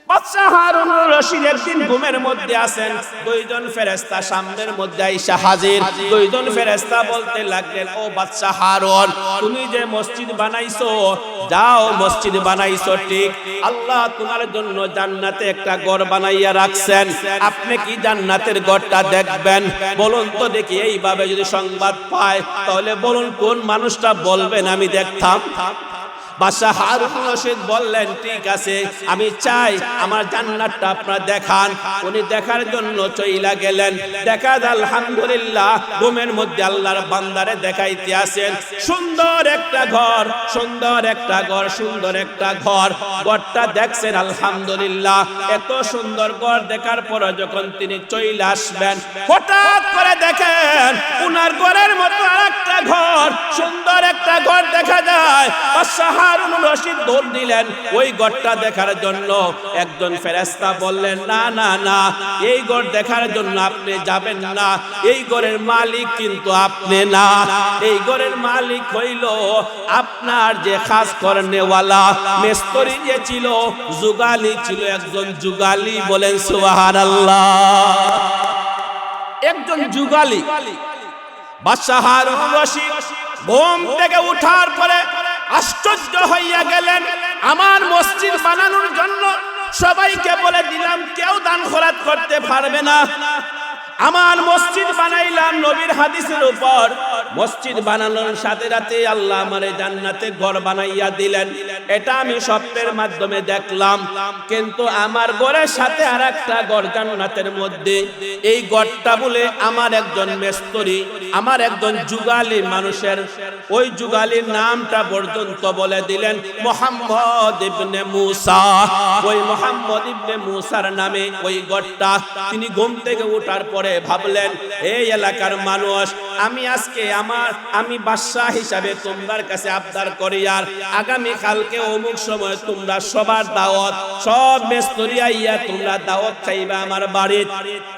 বাদশা হারুনুর রশিদ একদিন ঘুমের মধ্যে আছেন, দুইজন ফেরেশতা সামনের মধ্যে আইসা হাজির। দুইজন ফেরেশতা বলতে লাগলেন, ও বাদশা হারুন, তুমি যে মসজিদ বানাইছো, যাও মসজিদ বানাইছো ঠিক, আল্লাহ তোমার জন্য জান্নাতে একটা ঘর বানাইয়া রাখছেন, আপনি কি জান্নাতের ঘরটা দেখবেন? বলুন তো দেখি, এইভাবে যদি সংবাদ পায় তাহলে বলুন কোন মানুষটা বলবেন আমি দেখতাম? বাদশা হারুনুর রশিদ বললেন, ঠিক আছে, আমি চাই আমার জান্নাতটা আপনারা দেখান। উনি দেখার জন্য চইলা গেলেন। দেখা যায় আলহামদুলিল্লাহ ঘুমের মধ্যে আল্লাহর বান্দারে দেখাইতে আসেন সুন্দর একটা ঘর, সুন্দর একটা ঘর, সুন্দর একটা ঘর। ঘরটা দেখছেন আলহামদুলিল্লাহ। এত সুন্দর ঘর দেখার পরে যখন তিনি চইলা আসবেন, হঠাৎ করে দেখেন উনার ঘরের মতো আরেকটা ঘর, সুন্দর একটা ঘর দেখা যায়। বাদশা হারুনুর রশিদ দৌড় দিলেন ওই ঘরটা দেখার জন্য। একজন ফেরেশতা বললেন, না না না, এই ঘর দেখার জন্য আপনি যাবেন না, এই ঘরের মালিক কিন্তু আপনি না, এই ঘরের মালিক হইল আপনার যে খাস করনেওয়ালা মিস্ত্রি যে ছিল, যুগালি ছিল, একজন যুগালি। বলেন সুবহানাল্লাহ। একজন যুগালি। বাদশা হারুনুর রশিদ ঘুম থেকে উঠার পরে আশ্চর্য হইয়া গেলেন। আমার মসজিদ বানানোর জন্য সবাইকে বলে দিলাম, কেউ দান খয়রাত করতে পারবে না। আমার মসজিদ বানাইলাম নবীর হাদিসের উপর। মসজিদ বানানোর সাথে সাথে আল্লাহ আমারে জান্নাতে ঘর বানাইয়া দিলেন। এটা আমি স্বপ্নের মাধ্যমে দেখলাম, কিন্তু আমার ঘরের সাথে আরেকটা ঘর জান্নাতের মধ্যে। এই ঘরটা বলে আমার একজন মিস্ত্রি, আমার একজন যুগালি মানুষের, ওই যুগালির নামটা পর্যন্ত বলে দিলেন মুহাম্মদ ইবনে মুসা। ওই মুহাম্মদ ইবনে মুসার নামে ওই ঘরটা। তিনি ঘুম থেকে ওঠার পরে ভাবলেন, এই এলাকার মানুষ, আমি আজকে আমি বাদশা হিসাবে তোমার কাছে আবদার করি, আর আগামী কালকে অমুক সময় তোমরা সবার দাওয়াত, সব মিস্ত্রি আইয়া তোমরা দাওয়াত খাইবা আমার বাড়িতে।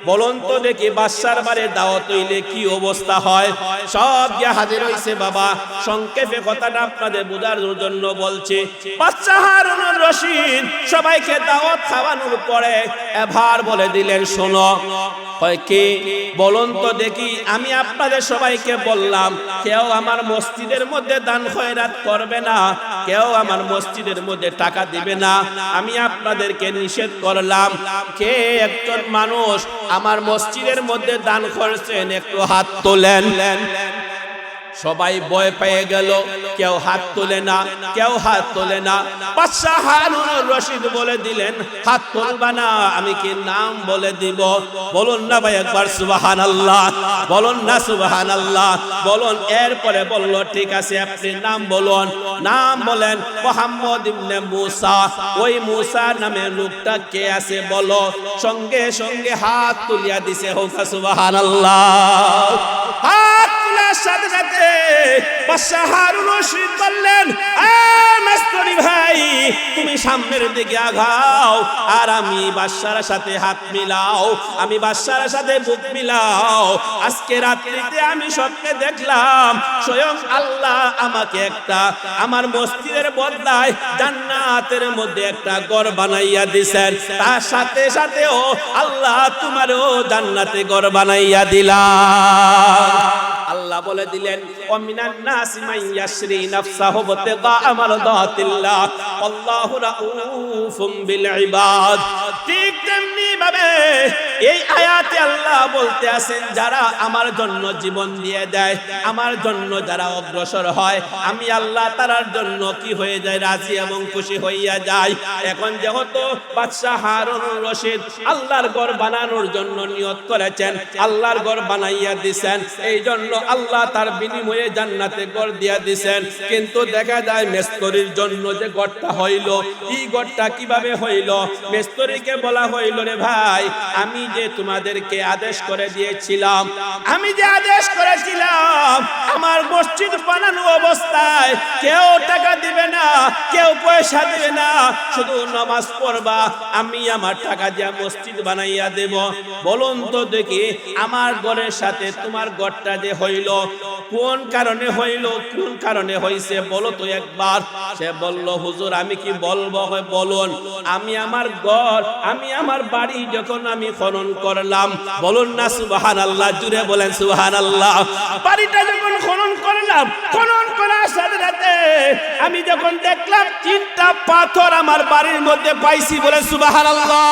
বলুন তো দেখি বাদশার বাড়ির দাওয়াত হইলে কি অবস্থা হয়? সব গিয়া হাজির হইছে বাবা। সংক্ষেপে কথাটা আপনাদের বোঝার জন্য বলছি। বাদশা হারুনুর রশিদ সবাইকে দাওয়াত খাওয়ানোর পরে এবার বলে দিলেন, শোনো, কি বলুন তো দেখি, আমি আপনাদের সবাইকে বললাম কেউ আমার মসজিদের মধ্যে দান খয়রাত করবে না, কেউ আমার মসজিদের মধ্যে টাকা দিবে না। আমি আপনাদেরকে নিষেধ করলাম। কে একজন মানুষ আমার মসজিদের মধ্যে দান করছেন একটু হাত তোলেন। সবাই ভয় পেয়ে গেল, কেউ হাত তোলে না, কেউ হাত তোলে না। বাদশা হারুনুর রশিদ বলে দিলেন, হাত তুলবা না, আমি কি নাম বলে দিব? বলুন না ভাই একবার সুবহানাল্লাহ, বলুন না সুবহানাল্লাহ, বলুন। এরপরে বলল, ঠিক আছে আপনি নাম বলুন। নাম বলেন মুহাম্মদ ইবনে মুসা। ওই মুসা নামে লোকটা কে আছে বলো। সঙ্গে সঙ্গে হাত তুলিয়া দিছে, হোক সুবহানাল্লাহ। হাত তোলার সাথে সাথে বাদশা হারুনুর রশিদ বললেন, মিস্ত্রি ভাই, তুমি সামনের দিকে আগাও, আর আমি বাদশার সাথে হাত মিলাও, আমি বাদশার সাথে বুক মিলাও। আজকে রাত্রিতে আমি স্বপ্নে দেখলাম স্বয়ং আল্লাহ আমাকে একটা আমার মসজিদের বদলায় জান্নাতের মধ্যে একটা ঘর বানাইয়া দিছেন। তার সাথে সাথেও আল্লাহ তোমারও জান্নাতে ঘর বানাইয়া দিলাম। আল্লাহ বলে দিলেন, ওয়ামিনান নাসি মান ইয়াশরি নাফসাহু বিতিগা মারদাতিল্লাহ আল্লাহু রাউফুম বিল ইবাদ। ঠিক তেমনি ভাবে এই আয়াতে আল্লাহ বলতে আছেন, যারা আমার জন্য জীবন দিয়ে দেয়, আমার জন্য যারা অগ্রসর হয়, আমি আল্লাহ তার জন্য কি হয়ে যায়, রাজি এবং খুশি হইয়া যায়। এখন যেহেতু বাদশা হারুনুর রশিদ আল্লাহর ঘর বানানোর জন্য নিয়ত করেছেন, আল্লাহর ঘর বানাইয়া দিবেন, এই জন্য আল্লাহ তার বিনিময়ে জান্নাতে ঘর দিয়া দিবেন। কিন্তু দেখা যায় মিস্ত্রির জন্য যে ঘরটা হইল, এই ঘরটা কিভাবে হইল? মিস্ত্রিকে বলা হইল, রে ভাই আমি যে তোমাদেরকে আদেশ করে দিয়েছিলাম, আমি যে আদেশ করেছিলাম আমার মসজিদ বানানো অবস্থায় কেউ টাকা দিবে না, কেউ পয়সা দিবে না, শুধু নামাজ পড়বা, আমি আমার টাকা দিয়ে মসজিদ বানাইয়া দেব। বলুন তো দেখি আমার ঘরের সাথে তোমার ঘরটা যে হইল কোন কারণে হইল, কোন কারণে হইছে বলো তো একবার। সে বলল হুজুর আমি কি বলবো, বলুন। আমি আমার ঘর, আমি আমার বাড়ি যখন আমি খনন করলাম, বলুন না সুবহানাল্লাহ, জুড়ে বলেন সুবহানাল্লাহ। বাড়িটা যখন খনন করলাম, খনন করার সাথে সাথে আমি যখন দেখলাম 3টা পাথর আমার বাড়ির মধ্যে পাইছি, বলেন সুবহানাল্লাহ,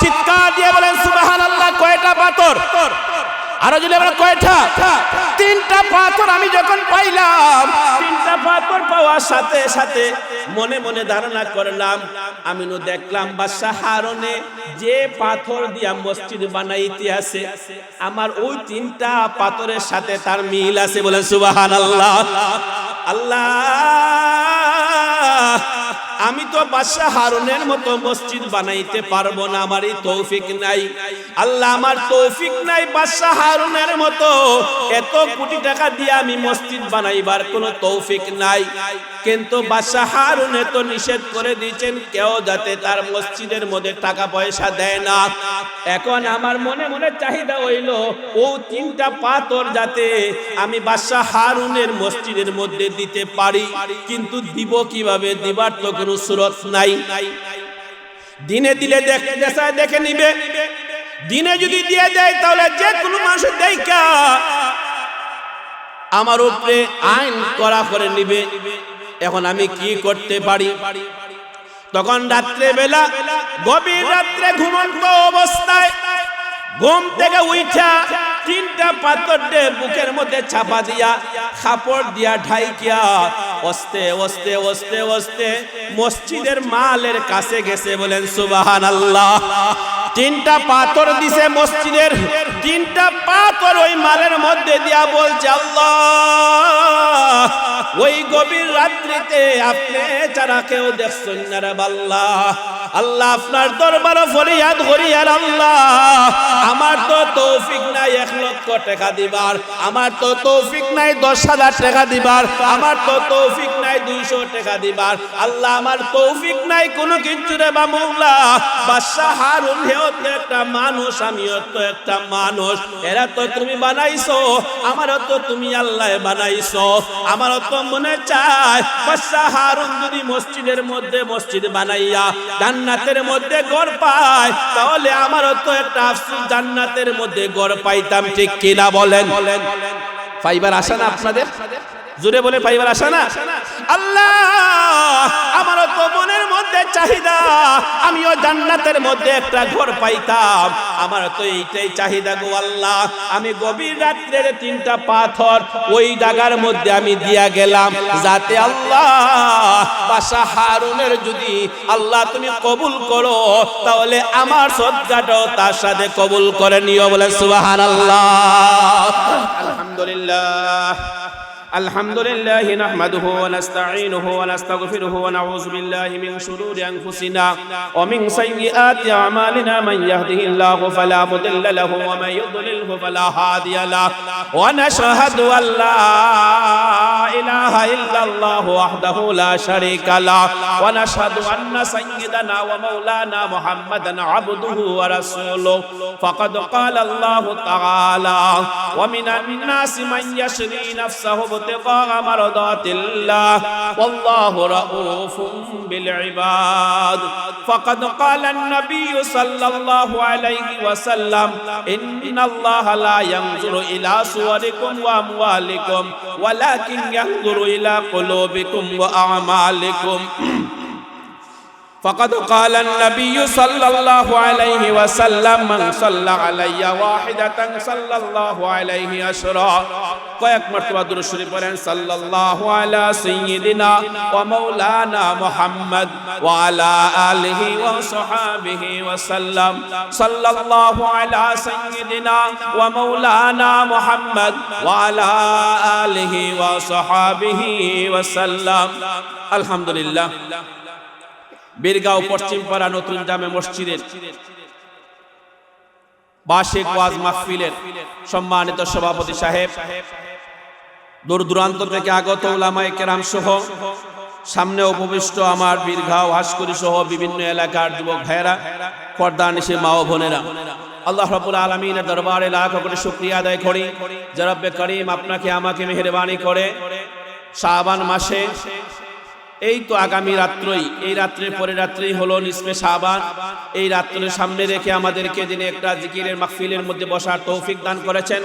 চিৎকার দিয়ে বলেন সুবহানাল্লাহ। কয়টা পাথর? আরো যদি আমরা কয়টা? 3টা পাথর আমি যখন পাইলাম, 3টা পাথর পাওয়ার সাথে সাথে মনে মনে ধারণা করলাম, আমি দেখলাম বাদশা হারুনে যে পাথর দিয়া মসজিদ বানাইতে আছে আমার ওই 3টা পাথরের সাথে তার মিল আছে, বলেন সুবহানাল্লাহ। আল্লাহ, আমি তো বাদশা হারুনের মতো মসজিদ বানাইতে পারবো না, আমারই তৌফিক নাই। আল্লাহ, আমার তৌফিক নাই বাদশা হারুনের মতো এত কোটি টাকা দিয়ে আমি মসজিদ বানাইবার কোনো তৌফিক নাই। কিন্তু বাদশা হারুনে তো নিষেধ করে দিয়েছেন কেউ যাতে তার মসজিদের মধ্যে টাকা পয়সা দেয় না। এখন আমার মনে মনে চাহিদা হইল ও 3টা পাথর যাতে আমি বাদশা হারুনের মসজিদের মধ্যে দিতে পারি, কিন্তু দিব কিভাবে? দিবার তো কোনো সুরত নাই। দিনে দিলে দেখে নিবে, দিনে যদি দিয়ে দেয় তাহলে যে কোনো মানুষ দেখা আমার উপরে আইন করা করে নিবে। এখন আমি কি করতে পারি? তখন রাত্রে বেলা, গভীর রাত্রে ঘুমন্ত অবস্থায় ঘুম থেকে উঠা 3টা পাথর বুকের মধ্যে চাপা দিয়া কাপড় দিয়া ঢাইকিয়া ওস্তে ওস্তে ওস্তে ওস্তে মসজিদের মালের কাছে গেছে, বলেন সুবহানাল্লাহ। 3টা পাথর দিছে মসজিদের, 3টা পাথর ওই মালের মধ্যে দিয়া বলছে আল্লাহ, ওই গভীর রাত্রিতে আপনি ছাড়া কেউ দেখছেন না রে আল্লাহ। আল্লাহ আপনার দরবারে ফরিয়াদ করি, আর আল্লাহ আমার তো তৌফিক নাই 1 লক্ষ টাকা দিবার, আমার তো তৌফিক নাই 10,000 টাকা দিবার, আমার তো তৌফিক নাই 200 টাকা দিবার। আল্লাহ আমার তৌফিক নাই কোনো কিছু রে বা মওলা। বাদশা হারুন হেও তো একটা মানুষ, আমিও তো একটা মানুষ, এরা তো তুমি বানাইছো, আমারও তো তুমি আল্লাহ বানাইছো। আমারও তো মনে চায় বাদশা হারুন যদি মসজিদের মধ্যে মসজিদ বানাইয়া জান্নাতের মধ্যে ঘর পায় তাহলে আমারও তো একটা আফসোস, জান্নাতের মধ্যে ঘর পাইতাম, ঠিক কিনা বলেন? পাইবার আশা না আপনাদের? জোরে বলে পাইবার আশা না? আল্লাহ, আমারও তো মনের মধ্যে চাহিদা আমিও জান্নাতের মধ্যে একটা ঘর পাইতাম, আমার তো এইটাই চাহিদা গো আল্লাহ। আমি গভীর রাত্রে 3টা পাথর ওই জায়গার মধ্যে আমি দিয়া গেলাম, যাতে আল্লাহ বাদশা হারুনের যদি আল্লাহ তুমি কবুল করো তাহলে আমার সদকাটাও তার সাথে কবুল করে নিও, বলে সুবহানাল্লাহ। আলহামদুলিল্লাহ الحمد لله نحمده ونستعينه ونستغفره ونعوذ بالله من شرور أنفسنا ومن سيئات أعمالنا من يهده الله فلا مضل له ومن يضلله فلا هادي له ونشهد أن لا إله إلا الله وحده لا شريك له ونشهد أن سيدنا ومولانا محمدا عبده ورسوله فقد قال الله تعالى ومن الناس من يشري نفسه ابتغاء مرضات الله والله رؤوف بالعباد فقد قال النبي صلى الله عليه وسلم إن الله لا ينظر إلى صوركم وأموالكم ولكن ينظر إلى قلوبكم وأعمالكم فقد قال النبي صلى الله عليه وسلم من صلى علي واحدة صلى الله عليه عشرا কয়েক মর্তবা দুরূদ শরীফ পড়েন সাল্লাল্লাহু আলা সাইয়্যিদিনা ওয়া মাওলানা মুহাম্মদ ওয়া আলা আলিহি ওয়া সাহাবিহি ওয়া সাল্লাম সাল্লাল্লাহু আলা সাইয়্যিদিনা ওয়া মাওলানা মুহাম্মদ ওয়া আলা আলিহি ওয়া সাহাবিহি ওয়া সাল্লাম। আলহামদুলিল্লাহ, বীরগাঁও পশ্চিম পাড়া নতুন জামে মসজিদের বার্ষিক ওয়াজ মাহফিলের সম্মানিত সভাপতি সাহেব, দূর দূরান্ত থেকে আগত উলামায়ে কেরাম সহ সামনে উপবিষ্ট আমার বীরগাঁও হাসকুরি সহ বিভিন্ন এলাকার যুবক ভাইয়েরা, পর্দানিশি মা ও বোনেরা, আল্লাহ রাব্বুল আলামিনের দরবারে লাখ কোটি শুকরিয়া আদায় করি যে রব্বে করিম আপনাকে আমাকে মেহেরবানি করে শাবান মাসে এই তো আগামী রাত্রই, এই রাত্রের পরে রাত্রেই হলো নিসফে শাবান, এই রাত্রের সামনে রেখে আমাদেরকে যিনি একটা জিকিরের মাহফিলের মধ্যে বসার তৌফিক দান করেছেন,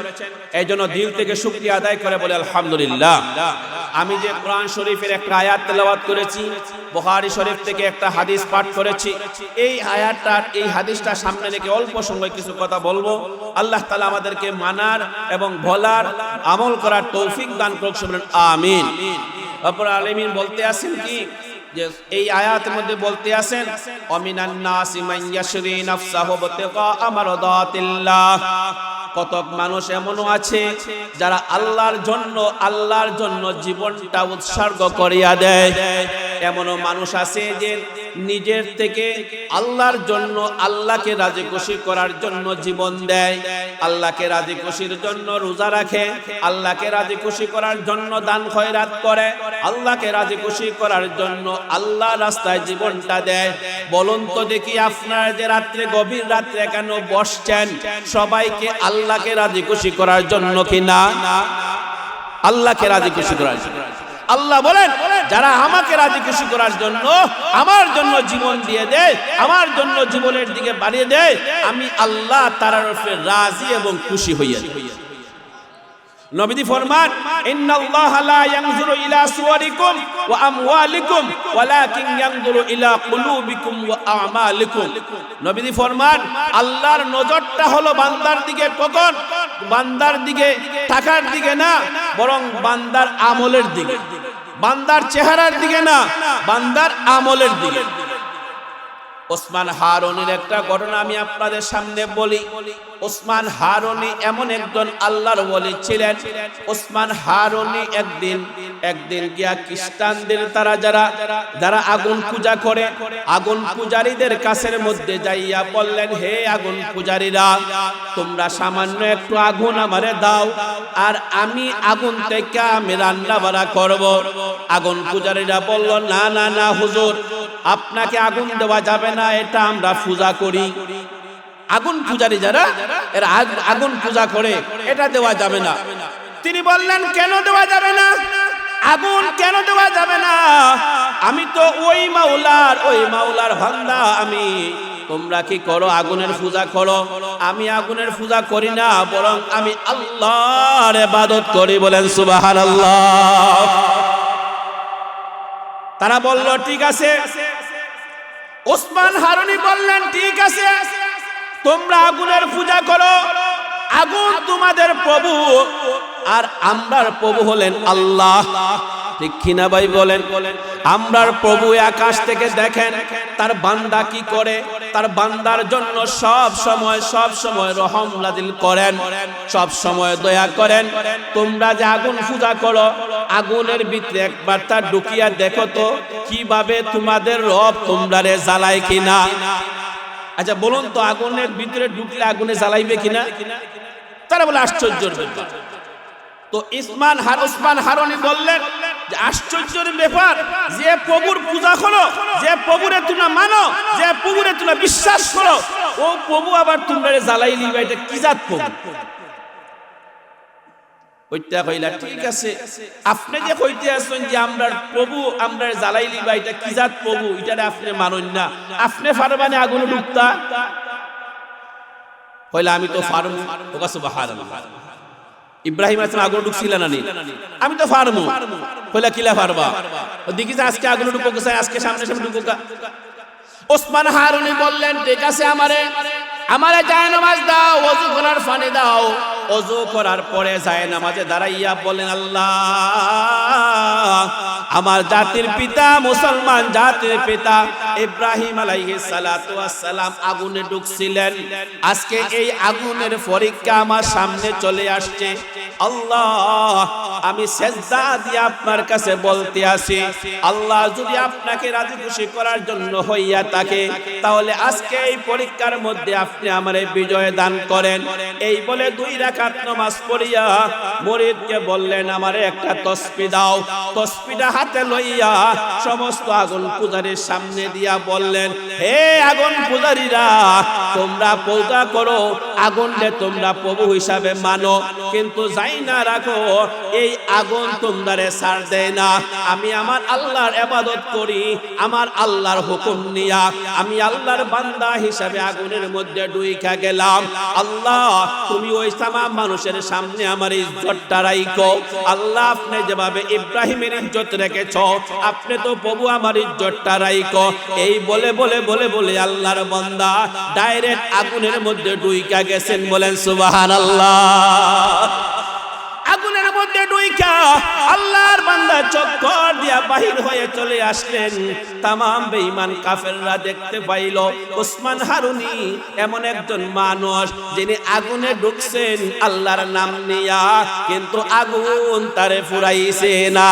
এই জন্য দিল থেকে শুকরিয়া আদায় করে বলে আলহামদুলিল্লাহ। আমি যে কোরআন শরীফের একটা আয়াত তেলাওয়াত করেছি, বুখারী শরীফ থেকে একটা হাদিস পাঠ করেছি, এই আয়াতটা এই হাদিসটা সামনে রেখে অল্প সময় কিছু কথা বলবো। আল্লাহ তাআলা আমাদেরকে মানার এবং বলার আমল করার তৌফিক দান করুক, বলেন আমিন। রব্বুল আলামিন বলতে আছেন কি, যে এই আয়াতের মধ্যে বলতে আছেন অমিনান নাসি মান ইয়াশরি নাফসাহু বিতিকা মারদাতিল্লাহ, কতক মানুষ এমনও আছে যারা আল্লাহর জন্য জীবনটা উৎসর্গ করিয়া দেয়। এমনও মানুষ আছে যে নিজের থেকে আল্লাহর জন্য, আল্লাহকে রাজি খুশি করার জন্য জীবন দেয়, আল্লাহকে রাজি খুশির জন্য রোজা রাখে, আল্লাহকে রাজি খুশি করার জন্য দান খয়রাত করে, আল্লাহকে রাজি খুশি করার জন্য আল্লাহ রাস্তায় জীবনটা দেয়। বলুন তো দেখি, আপনারা যে রাত্রে গভীর রাত্রে কেন বসছেন, সবাইকে আল্লাহকে রাজি খুশি করার জন্য কি না? আল্লাহকে রাজি খুশি করার জন্য। আল্লাহ বলেন, যারা আমাকে রাজি খুশি করার জন্য আমার জন্য জীবন দিয়ে দেয়, আমার জন্য জীবনের দিকে বাড়িয়ে দেয়, আমি আল্লাহ তার উপরে রাজি এবং খুশি হইয়া যাই। নবীজি ফরমান, ইন্নাল্লাহা লা ইয়ানজুরু ইলা সুওয়ারিকুম ওয়া আমওয়ালিকুম ওয়ালাকিন ইয়ানজুরু ইলা কুলুবিকুম ওয়া আমালিকুম। নবীজি ফরমান, আল্লাহর নজরটা হলো বান্দার দিকে, কখন? বান্দার দিকে, টাকার দিকে না, বরং বান্দার আমলের দিকে, বান্দার চেহারার দিকে না, বান্দার আমলের দিকে। ওসমান হারুনির একটা ঘটনা আমি আপনাদের সামনে বলি। ওসমান হারুনি এমন একজন আল্লাহর ওলি ছিলেন। ওসমান হারুনি একদিন গিয়া খ্রিস্টানদের যারা আগুন পূজা করে, আগুন পূজারীদের কাছের মধ্যে যাইয়া বললেন, হে আগুন পূজারীরা, তোমরা সামান্য একটু আগুন আমারে দাও, আর আমি আগুন থেকে আমি রান্না বাড়া করব। আগুন পূজারীরা বলল, না না না হুজুর, আপনাকে আগুন দেওয়া যাবে না, এটা আমরা পূজা করি। আগুন পূজারী যারা, এরা আগুন পূজা করে, এটা দেওয়া যাবে না। তিনি বললেন, কেন দেওয়া যাবে না? আগুন কেন দেওয়া যাবে না? আমি তো ওই মাওলার বান্দা আমি। তোমরা কি করো? আগুনের পূজা করো। আমি আগুনের পূজা করি না, বরং আমি আল্লাহর ইবাদত করি। বলেন সুবহানাল্লাহ। তারা বলল, ঠিক আছে। ওসমান হারুনি বললেন, ঠিক আছে, তোমরা আগুনের পূজা করো, আগুন তোমাদের প্রভু, আর আমরার প্রভু হলেন আল্লাহ। ঠিক কিনা ভাই বলেন? আমরার প্রভু আকাশ থেকে দেখেন তার বান্দা কি করে, তার বান্দার জন্য সব সময় রহম নাজিল করেন, সব সময় দয়া করেন। তোমরা যে আগুন পূজা করো, আগুনের ভিতরে একবার তা ঢুকিয়া দেখো তো কিভাবে তোমাদের রব তোমরারে জ্বালায় কিনা। আচ্ছা বলুন তো, আগুনের ভিতরে ঢুকলে আগুনে জ্বালাইবে কিনা? তারা বলে আশ্চর্যের ব্যাপার। তো ওসমান হারুনি বললেন যে আশ্চর্যের ব্যাপার, যে প্রভুর পূজা করো, যে প্রভুরে তোমরা মানো, যে প্রভুরে তোমরা বিশ্বাস করো, ও প্রভু আবার তোমরা জ্বালাই লিবা, এটা কি জাত প্রভু? ওইটা কইলা, ঠিক আছে, আপনি যে কইতে আছেন যে আমরার প্রভু আমরা জ্বালাই লিবা, এটা কি জাত প্রভু, এটা আপনি মানেন না, আপনি পারবানে আগুনে ডুবতা? কইলা, আমি তো পারবো। ওকা সুবহানাল্লাহ। ইব্রাহিম আলাইহিস সালাম আগুনে ঢুকছিল না? আমি তো পারবো। কইলা, কিলা পারবা? দেখি যে আজকে আগুনে ঢুকো, আজকে সামনে ঢুকো। ওসমান হারুনি বললেন, ঠিক আছে, আমারে জায়নামাজ দাও, ওযু করার পানি দাও। ওযু করার পরে জায়নামাজে দাঁড়াইয়া বলেন, আল্লাহ, আমার জাতির পিতা, মুসলমান জাতির পিতা ইব্রাহিম আলাইহিস সালাতু ওয়াস সালাম আগুনে ঢুকছিলেন। আজকে এই আগুনের পরীক্ষা আমার সামনে চলে আসছে। আল্লাহ আমি সেজদা দিয়ে আপনার কাছে বলতে আসি, আল্লাহ যদি আপনাকে রাজি খুশি করার জন্য হইয়া থাকে তাহলে আজকে এই পরীক্ষার মধ্যে আপনি আমারে বিজয় দান করেন। এই বলে 2 রাকাত নামাজ পড়িয়া মুরিদকে বললেন আমারে একটা তসবিহ দাও। তসবিহটা হাতে লইয়া সমস্ত আগুন পূজারীর সামনে দিয়া বললেন, হে আগুন পূজারীরা, তোমরা পূজা করো, আগুনকে তোমরা প্রভু হিসাবে মানো, কিন্তু যাই না রাখো এই আগুন তোমরারে ছাড় দেয় না। আমি আমার আল্লাহর ইবাদত করি, আমার আল্লাহর হুকুম নিয়া আমি আল্লাহর বান্দা হিসাবে আগুনের মধ্যে ডুইকা গেলাম। আল্লাহ তুমি ওই তামাম মানুষের সামনে আমার ইজ্জতটা রাখো। আল্লাহ আপনি যেভাবে ইব্রাহিমের ইজ্জত রেখেছ, আপনি তো প্রভু আমার ইজ্জতটা রাখো। এই বলে বলে বলে বলে আল্লাহর বান্দা ডাইরেক্ট আগুনের মধ্যে ডুইকা গেছেন। বলেন সুবহানাল্লাহ। আগুনের মধ্যে ডুইকা আল্লাহর বান্দা চক্কর দিয়া বাহির হয়ে চলে আসলেন। তামাম বেঈমান কাফেররা দেখতে পাইল ওসমান হারুনি এমন একজন মানুষ যিনি আগুনে ঢুকছেন আল্লাহর নাম নিয়া, কিন্তু আগুন তারে ফুরাইছে না।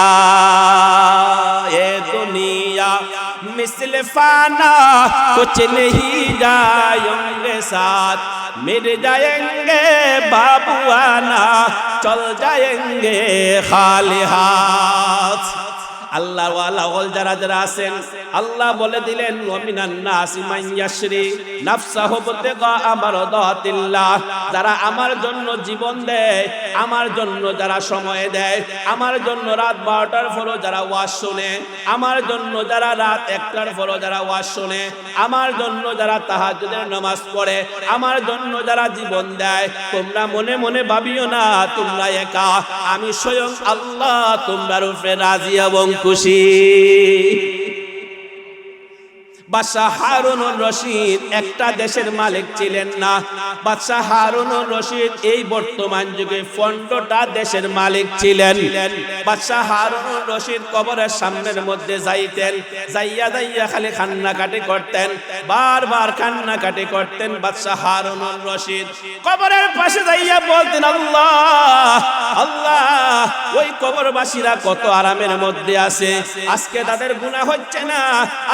এ দুনিয়া मिसल फाना कुछ नहीं जाएंगे साथ, मिट जाएंगे बाबुआना चल जाएंगे खाली हाथ। আল্লাহ ওয়ালা ওয়াল যারা যারা আছেন আল্লাহ বলে দিলেন ওয়ামিনান নাসি মান ইয়াশরি নাফসাহু বিতিগা মারদাতিল্লাহ, যারা আমার জন্য জীবন দেয়, আমার জন্য যারা সময় দেয়, আমার জন্য রাত 12টার পরও যারা ওয়াজ শুনে, আমার জন্য যারা রাত 1টার পরও যারা ওয়াজ শুনে, আমার জন্য যারা তাহাজ্জুদের নামাজ পড়ে, আমার জন্য যারা জীবন দেয়, তোমরা মনে মনে ভাবিও না তোমরা একা, আমি স্বয়ং আল্লাহ তোমরার উপরে রাজি এবং খুশি। বাদশাহ হারুনুর রশিদ একটা দেশের মালিক ছিলেন না। বাদশাহ হারুনুর রশিদ এই বর্তমান যুগে 15টা দেশের মালিক ছিলেন। বাদশাহ হারুনুর রশিদ কবরের সামনের মধ্যে যাইতেন, যাইয়া যাইয়া খালি কান্নাকাটি করতেন, বারবার কান্নাকাটি করতেন। বাদশাহ হারুনুর রশিদ কবরের পাশে যাইয়া বলতেন, আল্লাহ আল্লাহ, ওই কবরবাসীরা কত আরামের মধ্যে আছে, আজকে তাদের গুনাহ হচ্ছে না,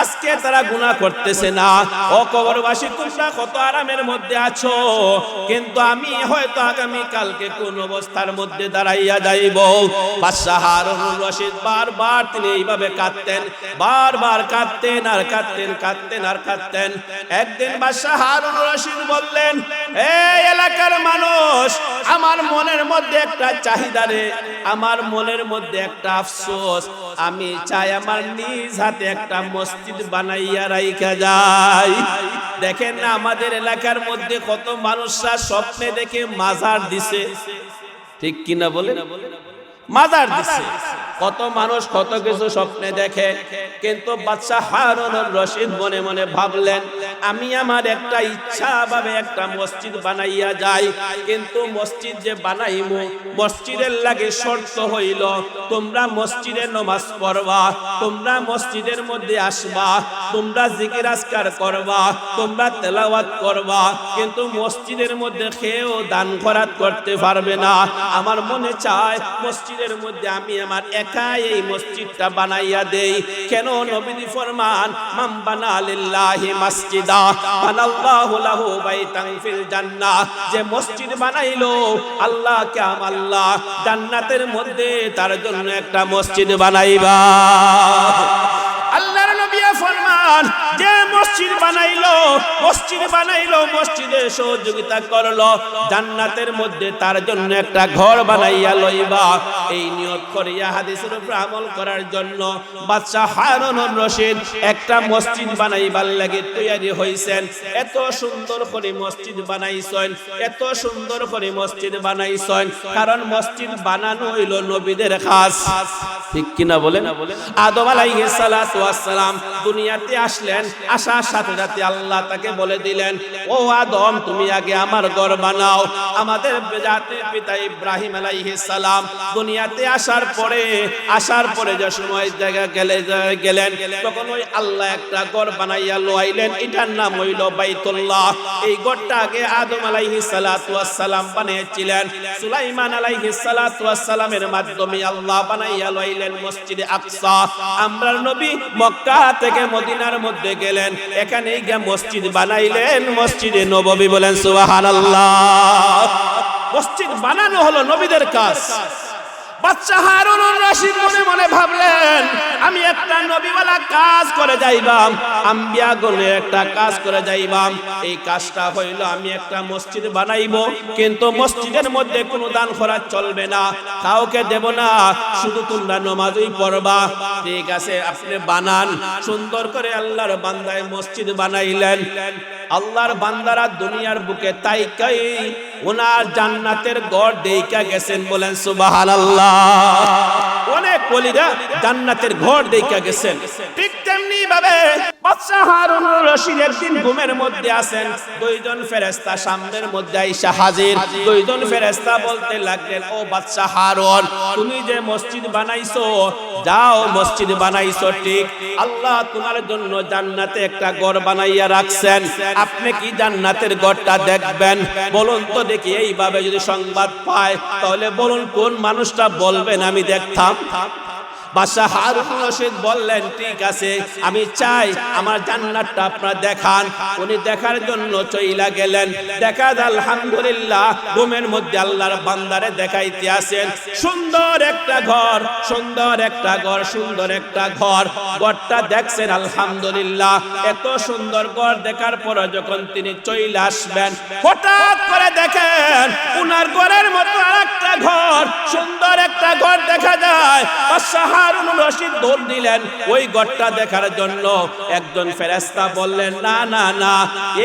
আজকে তারা গুনাহ করতেছে না। ও কবরবাসী, তোমরা কত আরামের মধ্যে আছো, কিন্তু আমি হয়তো আগামী কালকে কোন অবস্থার মধ্যে দাঁড়াইয়া যাইব। বাদশাহ হারুনুর রশিদ বারবার তিনি এইভাবে কাঁদতেন, বারবার কাঁদতেন আর কাঁদতেন, কাঁদতেন আর কাঁদতেন। একদিন বাদশাহ হারুনুর রশিদ বললেন, এই এলাকার মানুষ, আমার মনের মধ্যে একটা চাহিদা রে, আমার মনের মধ্যে একটা আফসোস, আমি চাই আমার নিজ হাতে একটা মসজিদ বানাইয়া রাইখা যাই। দেখেন না আমাদের এলাকার মধ্যে কত মানুষরা স্বপ্নে দেখে মাজার দিছে, ঠিক কিনা বলে, মাজার দিছে। কত মানুষ কত কিছু স্বপ্নে দেখে, কিন্তু বাদশাহ হারুনুর রশিদ মনে মনে ভাবলেন, আমি আমার একটা ইচ্ছা ভাবে একটা মসজিদ বানাইয়া যাই, কিন্তু মসজিদ যে বানাইমু, মসজিদের লাগে শর্ত হইল তোমরা মসজিদে নামাজ পড়বা, তোমরা মসজিদের মধ্যে আসবা, তোমরা জিকির আজকার করবা, তোমরা তেলাওয়াত করবা, কিন্তু মসজিদের মধ্যে খেয়েও দান খয়রাত করতে পারবে না। আমার মনে চায় মসজিদের মধ্যে আমি আমার একাই এই মসজিদটা বানাইয়া দেই। কেন? নবী ফরমান, মান বানা লিল্লাহি মাসজিদা বানাল্লাহু লাহু বাইতান ফিল জান্নাহ, যে মসজিদ বানাইলো আল্লাহকে আল্লাহ জান্নাতের মধ্যে তার জন্য একটা মসজিদ বানাইবা। আল্লাহর নবী ফরমান, যে মসজিদ বানাইলো, মসজিদ বানাইলো, মসজিদে সহযোগিতা করলো, জান্নাতের মধ্যে তার জন্য একটা ঘর বানাইয়া লইবা। এই নিয়ত করিয়া হাদিসের উপর আমল করার জন্য বাদশাহ হারুনুর রশিদ একটা মসজিদ বানাইবার লাগি তৈরি হইছেন। এত সুন্দর করে মসজিদ বানাইছেন, এত সুন্দর করে মসজিদ বানাইছেন, কারণ মসজিদ বানানো হইল নবীদের খাস, ঠিক কিনা বলেন? আদম আলাইহিস সালাতু ওয়াস সালাম দুনিয়াতে আসলেন, আসার সাথে সাথে আল্লাহ তাকে বলে দিলেন, ও আদম তুমি আগে আমার ঘর বানাও। আমাদের জাতির পিতা ইব্রাহিম আলাইহিস সালাম দুনিয়াতে আসার পরে যে সময় জায়গা গেলেন তখন ওই আল্লাহ একটা ঘর বানাইয়া লইলেন, এটার নাম হইল বাইতুল্লাহ। এই ঘরটা আগে আদম আলাইহিস সালাতু ওয়াস সালাম বানিয়েছিলেন। সুলাইমান আলাইহিস সালাতু ওয়াস সালামের মাধ্যমে আল্লাহ বানাইয়া লইলেন মসজিদে আকসা। আমরা নবী মক্কা থেকে মদিনার মধ্যে গেলেন, এখানে গিয়ে মসজিদ বানাইলেন মসজিদে নববী। বলেন সুবহানাল্লাহ। মসজিদ বানানো হলো নবীদের কাজ। বাদশা হারুনুর রশিদ মনে মনে ভাবলেন, আমি একটা নবীওয়ালা কাজ করে যাইবাম, আম্বিয়া গণের একটা কাজ করে যাইবাম। এই কাজটা হইল আমি একটা মসজিদ বানাইবো, কিন্তু মসজিদের মধ্যে কোনো দান খরচ চলবে না, কাউকে দেব না, শুধু তোমরা নামাজই পড়বা। ঠিক আছে, আপনি বানান। সুন্দর করে আল্লাহর বান্দায় মসজিদ বানাইলেন। আল্লাহর বান্দারা দুনিয়ার বুকে তাইকাই ওনার জান্নাতের ঘর দেইকা গেছেন। বলেন সুবহানাল্লাহ। অনেক ওলিরা জান্নাতের ঘর দেইকা গেছেন। ঠিক তেমনি ভাবে বাদশা হারুনুর রশিদ একদিন ঘুমের মধ্যে আছেন, দুইজন ফেরেশতা সামনের মধ্যে আইসা হাজির। দুইজন ফেরেশতা বলতে লাগলেন, ও বাদশা হারুন, তুমি যে মসজিদ বানাইছো, যাও মসজিদ বানাইছো ঠিক, আল্লাহ তোমার জন্য জান্নাতে একটা ঘর বানাইয়া রাখছেন, আপনি কি জান্নাতের ঘরটা দেখবেন? বলুন তো দেখি, এইভাবে যদি সংবাদ পায় তাহলে বলুন কোন মানুষটা বলবেন আমি দেখতাম? বাদশা হারুনুর রশিদ বললেন, ঠিক আছে, আমি চাই আমার জান্নাতটা আপনারা দেখান। উনি দেখার জন্য চইলা গেলেন। দেখা যায় আলহামদুলিল্লাহ ঘুমের মধ্যে আল্লাহর বান্দারে দেখাইতে আসেন সুন্দর একটা ঘর, সুন্দর একটা ঘর, সুন্দর একটা ঘর। ঘরটা দেখছেন আলহামদুলিল্লাহ। এত সুন্দর ঘর দেখার পর যখন তিনি চইলা আসবেন, হঠাৎ করে দেখেন উনার ঘরের মতো আরেকটা ঘর, সুন্দর একটা ঘর দেখা যায়। বাদশা হারুনুর রশিদ দৌড় দিলেন ওই ঘরটা দেখার জন্য। একজন ফেরেশতা বললেন, না না না,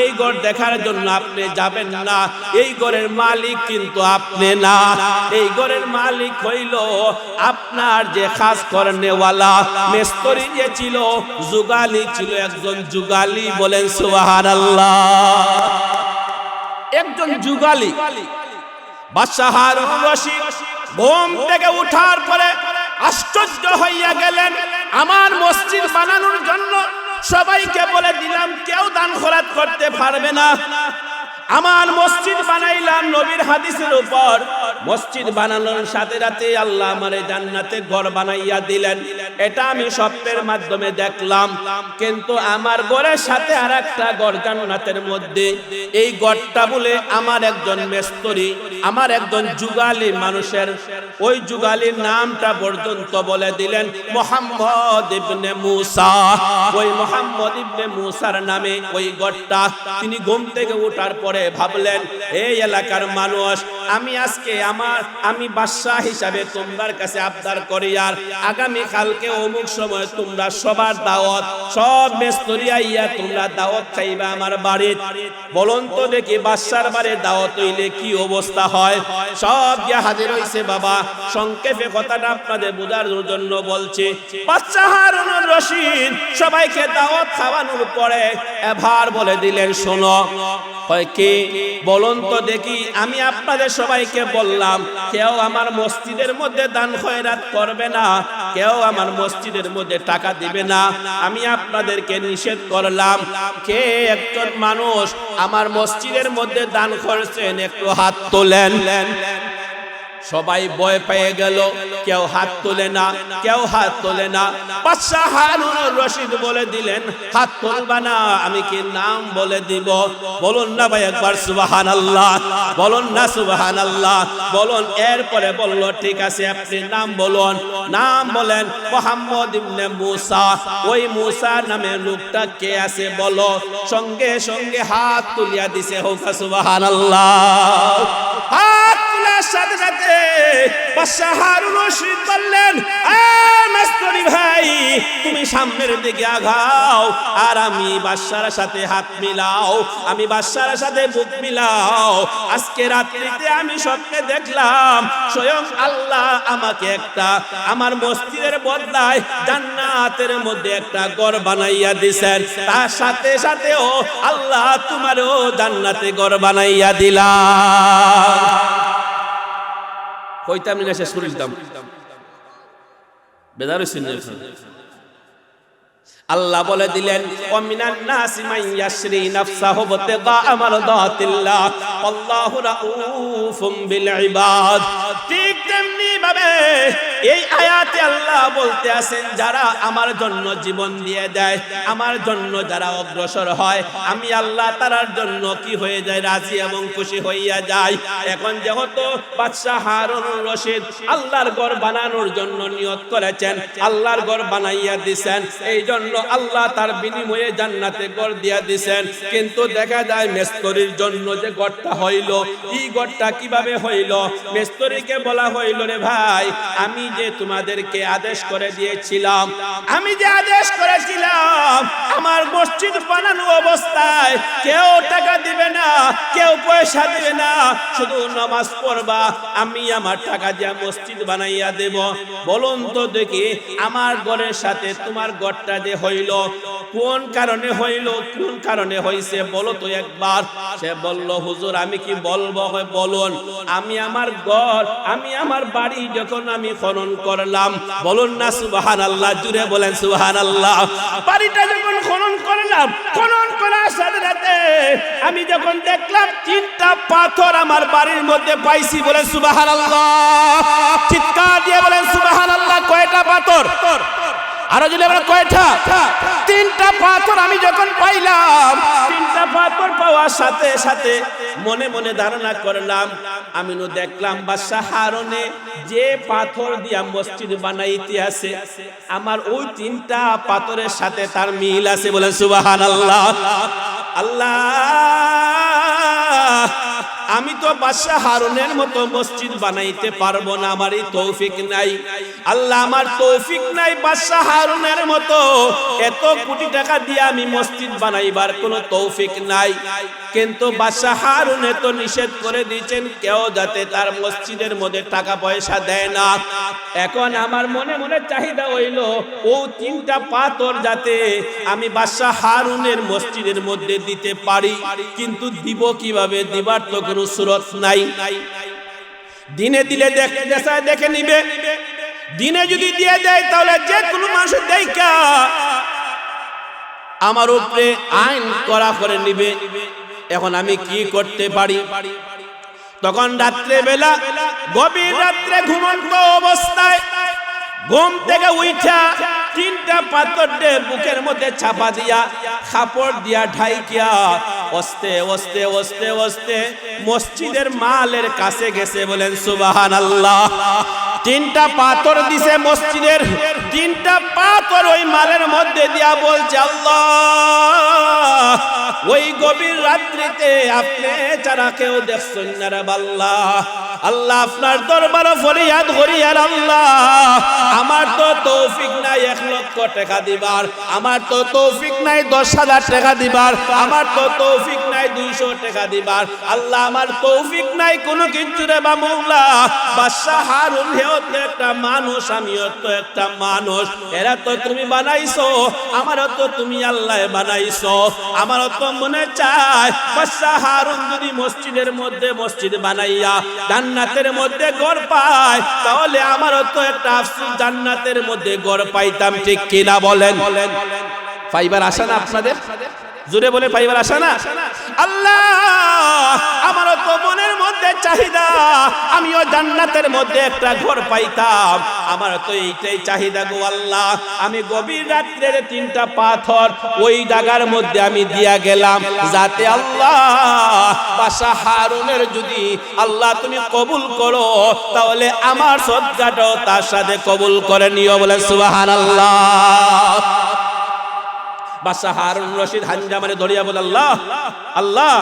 এই ঘর দেখার জন্য আপনি যাবেন না, এই ঘরের মালিক কিন্তু আপনি না, এই ঘরের মালিক হইল আপনার যে খাস করনেওয়ালা মিস্ত্রি যে ছিল, যুগালি ছিল, একজন যুগালি। বলেন সুবহানাল্লাহ। একজন যুগালি। বাদশা হারুনুর রশিদ ঘুম থেকে উঠার পরে আশ্চর্য হইয়া গেলেন। আমার মসজিদ বানানোর জন্য সবাইকে বলে দিলাম, কেউ দান খরচ করতে পারবে না। আমার মসজিদ বানাইলাম নবীর হাদিসের উপর। মসজিদ বানানোর সাথে সাথে আল্লাহ আমারে জান্নাতে ঘর বানাইয়া দিলেন। এটা আমি স্বপ্নের মাধ্যমে দেখলাম, কিন্তু আমার ঘরের সাথে আরেকটা ঘর জান্নাতের মধ্যে। এই ঘরটা বলে আমার একজন মিস্ত্রি, আমার একজন যুগালি মানুষের, ওই যুগালির নামটা পর্যন্ত বলে দিলেন মুহাম্মদ ইবনে মুসা। ওই মুহাম্মদ ইবনে মুসার নামে ওই ঘরটা। তিনি ঘুম থেকে ওঠার পরে ভাবলেন, এই এলাকার মানুষ, আমি আজকে আমি বাদশা হিসাবে তোমার কাছে আবদার করি, আর আগামী কালকে অমুক সময় তোমরা সবার দাওয়াত, সব মিস্ত্রি আইয়া তোমরা দাওয়াত খাইবা আমার বাড়ির। বলুন তো দেখি বাদশার বাড়ির দাওয়াত হইলে কি অবস্থা হয়? সব গিয়া হাজির হইছে। বাবা, সংক্ষেপে কথাটা আপনাদের বোঝার জন্য বলছি। বাদশা হারুনুর রশিদ সবাইকে দাওয়াত খাওয়ানোর পরে এবার বলে দিলেন, শোনো, কি বলুন তো দেখি, আমি আপনাদের সবাইকে বললাম কেউ আমার মসজিদের মধ্যে দান খয়রাত করবে না, কেউ আমার মসজিদের মধ্যে টাকা দিবে না। আমি আপনাদেরকে নিষেধ করলাম। কে একজন মানুষ আমার মসজিদের মধ্যে দান করছেন? একটু হাত তোলেন। সবাই ভয় পেয়ে গেল, কেউ হাত তোলে না, কেউ হাত তোলে না। বাদশা হারুনুর রশিদ বলে দিলেন, হাত তুলবা না, আমি কি নাম বলে দিব? বলুন না ভাই একবার সুবহানাল্লাহ, বলুন না সুবহানাল্লাহ, বলুন। এরপরে বলল, ঠিক আছে, আপনি নাম বলুন। নাম বলেন মুহাম্মদ ইবনে মুসা। ওই মুসা নামে লোকটা কে আছে বলো। সঙ্গে সঙ্গে হাত তুলিয়া দিছে। হোক সুবহানাল্লাহ। হাত তুলে বলার সাথে সাথে বাদশাহ হারুন রশিদ বললেন, মেস্তরি ভাই তুমি সামনের দিকে আগাও আর আমি বাদশার সাথে হাত মিলাও, আমি বাদশার সাথে বুক মিলাও। আজকে রাত্রিতে আমি স্বপ্নে দেখলাম স্বয়ং আল্লাহ আমাকে একটা আমার মসজিদের বদলায় জান্নাতের মধ্যে একটা ঘর বানাইয়া দিছেন, তার সাথে সাথেও আল্লাহ তোমারও জান্নাতে ঘর বানাইয়া দিলাম। কইতাম না শেষ করে দিতাম, বেজার হইছেন না? আল্লাহ বলে দিলেন, ওয়ামিনান নাসি মান ইয়াশরি নাফসাহু বিতিগা মারদাতিল্লাহ আল্লাহু রাউফুম বিল ইবাদ। ঠিক তেমনি ভাবে এই আয়াতে আল্লাহ বলতে আছেন, যারা আমার জন্য জীবন দিয়ে দেয়, আমার জন্য যারা অগ্রসর হয়, আমি আল্লাহ তার জন্য কি হয়ে যায়, রাজি এবং খুশি হইয়া যায়। এখন যেহেতু বাদশাহ হারুন রশিদ আল্লাহর ঘর বানানোর জন্য নিয়ত করেছেন, আল্লাহর ঘর বানাইয়া দিবেন, এই জন্য আল্লাহ তার বিনিময়ে জান্নাতে ঘর দিয়া দিবেন। কিন্তু দেখা যায় মেস্তরির জন্য যে ঘরটা হইল, এই ঘরটা কিভাবে হইল? মেস্তরিকে বলা হইল, রে ভাই আমি যে তোমাদেরকে আদেশ করে দিয়েছিলাম, আমি যে আদেশ করেছিলাম আমার মসজিদ বানানো অবস্থায় কেউ টাকা দিবে না, কেউ পয়সা দিবে না, শুধু নামাজ পড়বা, আমি আমার টাকা দিয়ে মসজিদ বানাইয়া দেব। বলুন তো দেখি আমার ঘরের সাথে তোমার ঘরটা যে হইল কোন কারণে হইল, কোন কারণে হইছে বলো তো একবার। সে বলল, হুজুর আমি কি বলবো? বলুন। আমি আমার ঘর, আমি আমার বাড়ি যখন আমি খনন করলাম, বলুন না সুবহানাল্লাহ, জুড়ে বলেন সুবহানাল্লাহ। বাড়িটা যখন খনন করলাম, খনন করার সাথে সাথে আমি যখন দেখলাম 3টা পাথর আমার বাড়ির মধ্যে পাইছি, বলেন সুবহানাল্লাহ। চিৎকার দিয়ে বলেন সুবহানাল্লাহ। কয়টা পাথর? আরো যদি আমরা কয়টা? 3টা পাথর আমি যখন পাইলাম, 3টা পাথর পাওয়ার সাথে সাথে মনে মনে ধারণা করলাম, আমি দেখলাম বাদশাহ হারুনে যে পাথর দিয়া মসজিদ বানাইতে আছে, আমার ওই 3টা পাথরের সাথে তার মিল আছে, বলেন সুবহানাল্লাহ। আল্লাহ, আমি তো বাদশাহ হারুনের মতো মসজিদ বানাইতে পারবো না, আমার এই তৌফিক নাই। আল্লাহ, আমার তৌফিক নাই বাদশাহ হারুনের মতো এত কোটি টাকা দিয়ে আমি মসজিদ বানাইবার কোনো তৌফিক নাই। কিন্তু বাদশাহ হারুন তো নিষেধ করে দিয়েছেন কেউ যাতে তার মসজিদের মধ্যে টাকা পয়সা দেয় না। এখন আমার মনে মনে চাহিদা হইল ও 3টা পাথর যাতে আমি বাদশাহ হারুনের মসজিদের মধ্যে দিতে পারি, কিন্তু দিব কিভাবে? দিবার তো কোনো সুরত নাই। দিনে দিলে দেখে নিবে, দিনে যদি দিয়ে দেয় তাহলে যে কোনো মানুষ দেখা আমার উপরে আইন করা করে নিবে। এখন আমি কি করতে পারি? তখন রাত্রে বেলা, গভীর রাত্রে ঘুমন্ত অবস্থায় ঘুম থেকে উঠা 3টা পাথর বুকের মধ্যে চাপা দিয়া কাপড় দিয়া ঢাইকিয়া ওস্তে ওস্তে ওস্তে ওস্তে মসজিদের মালের কাছে গেছে, বলেন সুবহানাল্লাহ। 3টা পাথর দিছে মসজিদের, 3টা পাথর ওই মালের মধ্যে দিয়া বলছে, আল্লাহ ওই গভীর রাত্রিতে আপনি ছাড়া কেউ দেখছেন না রে আল্লাহ। আল্লাহ আপনার দরবারে ফরিয়াদ করি, আর আল্লাহ আমার তো তৌফিক নাই 1 লক্ষ টাকা দিবার, আমার তো তৌফিক নাই 10,000 টাকা দিবার, আমার তো তৌফিক নাই 200 টাকা দিবার। আল্লাহ আমার তৌফিক নাই কোনো কিছু রে মাওলা। বাদশাহ হারুন হেও তো একটা মানুষ, আমিও তো একটা মানুষ, এরা তো তুমি বানাইছো, আমারও তো তুমি আল্লাহ বানাইছো। আমারও তো মনে চায় বাদশাহ হারুন যদি মসজিদের মধ্যে মসজিদ বানাইয়া জান্নাতের মধ্যে ঘর পায়, তাহলে আমারও তো একটা আফসোস জান্নাতের মধ্যে ঘর পাইতাম, ঠিক কিনা বলেন? পাইবার আশা না আপনাদের? জোরে বলে পাইবার আশা না? আল্লাহ আমারও তো মনের মধ্যে চাহিদা আমিও জান্নাতের মধ্যে একটা ঘর পাইতাম, আমার তো এইটাই চাহিদা গো আল্লাহ। আমি গভীর রাত্রের 3টা পাথর ওই জায়গার মধ্যে আমি দিয়া গেলাম, যাতে আল্লাহ বাদশাহ হারুনের যদি আল্লাহ তুমি কবুল করো, তাহলে আমার সদকাটাও তার সাথে কবুল করে নিও, বলে সুবহানাল্লাহ। বাদশাহ হারুন রশিদ হানজা মানে দড়িয়া বলে, আল্লাহ আল্লাহ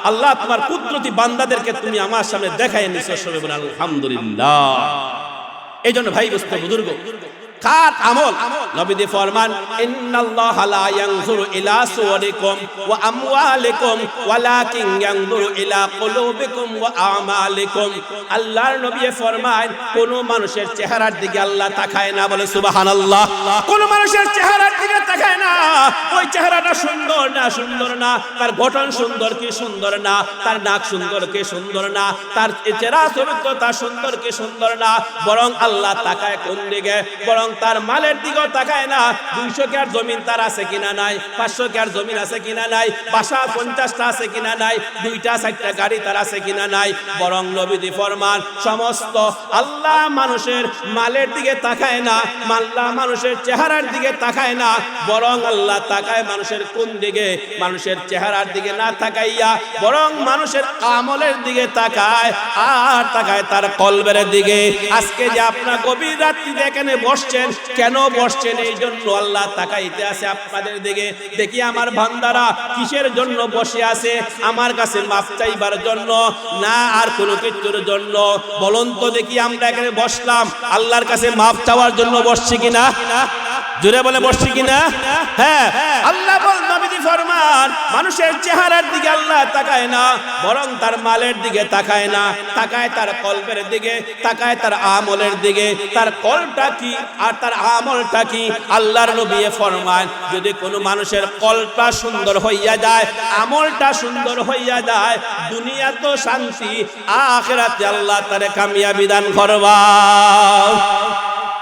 আল্লাহ, তোমার কুদরতি বান্দাদেরকে তুমি আমার সামনে দেখাই নিছো। সবে বলে আলহামদুলিল্লাহ। এই জন্য ভাই বুঝতে বুজুর্গ, কার আমল? নবীজি ফরমান, ইন্নাল্লাহা লা ইয়ানজুরু ইলা সুওয়ারিকুম ওয়া আমওয়ালিকুম ওয়ালাকিন ইয়ানজুরু ইলা কুলুবিকুম ওয়া আমালিকুম। আল্লাহর নবী ফরমান, কোন মানুষের চেহারার দিকে আল্লাহ তাকায় না। বলে সুবহানাল্লাহ। কোন মানুষের চেহারার দিকে তাকায় না, ওই চেহারাটা সুন্দর না সুন্দর না, তার গঠন সুন্দর কি সুন্দর না, তার নাক সুন্দর কি সুন্দর না, তার চেহারা চরিত্রটা সুন্দর কি সুন্দর না, বরং আল্লাহ তাকায় কোন দিকে? বরং তার মালের দিকেও তাকায় না। 200 কেয়ার জমিন তার আছে কিনা নাই, 500 কেয়ার জমিন আছে কিনা নাই, বাসা 50টা আছে কিনা নাই, 2টা 4টা গাড়ি তার আছে কিনা নাই। বরং নবীজি ফরমান, সমস্ত আল্লাহ মানুষের মালের দিকে তাকায় না, আল্লাহ মানুষের চেহারার দিকে তাকায় না, বরং আল্লাহ তাকায় মানুষের কোন দিকে? মানুষের চেহারার দিকে না তাকাইয়া বরং মানুষের আমলের দিকে তাকায়, আর তাকায় তার কলবের দিকে। আজকে যে আপনারা গভীর রাত্রিতে এখানে বসছেন, কেন বসছেন? এই জন্য আল্লাহ তাকাইতে আছে আপনাদের দিকে। দেখি আমার বান্দারা কিসের জন্য বসে আছে? আমার কাছে মাফ চাইবার জন্য না আর কোনো কিছুর জন্য? বলুন তো দেখি, আমরা এখানে বসলাম আল্লাহর কাছে মাফ চাওয়ার জন্য বসছি কিনা? জোরে বলে বসছি কিনা? হ্যাঁ। আল্লাহ বল, নবীজি ফরমান, মানুষের চেহারার দিকে আল্লাহ তাকায় না, বরং তার মালের দিকে তাকায় না, তাকায় তার কলবের দিকে, তাকায় তার আমলের দিকে। তার কলটা কি আর তার আমলটা কি? আল্লাহর নবী ফরমান, যদি কোনো মানুষের কলটা সুন্দর হইয়া যায়, আমলটা সুন্দর হইয়া যায়, দুনিয়া তো শান্তি, আখিরাতে আল্লাহ তারে কামিয়াবি দান করবা।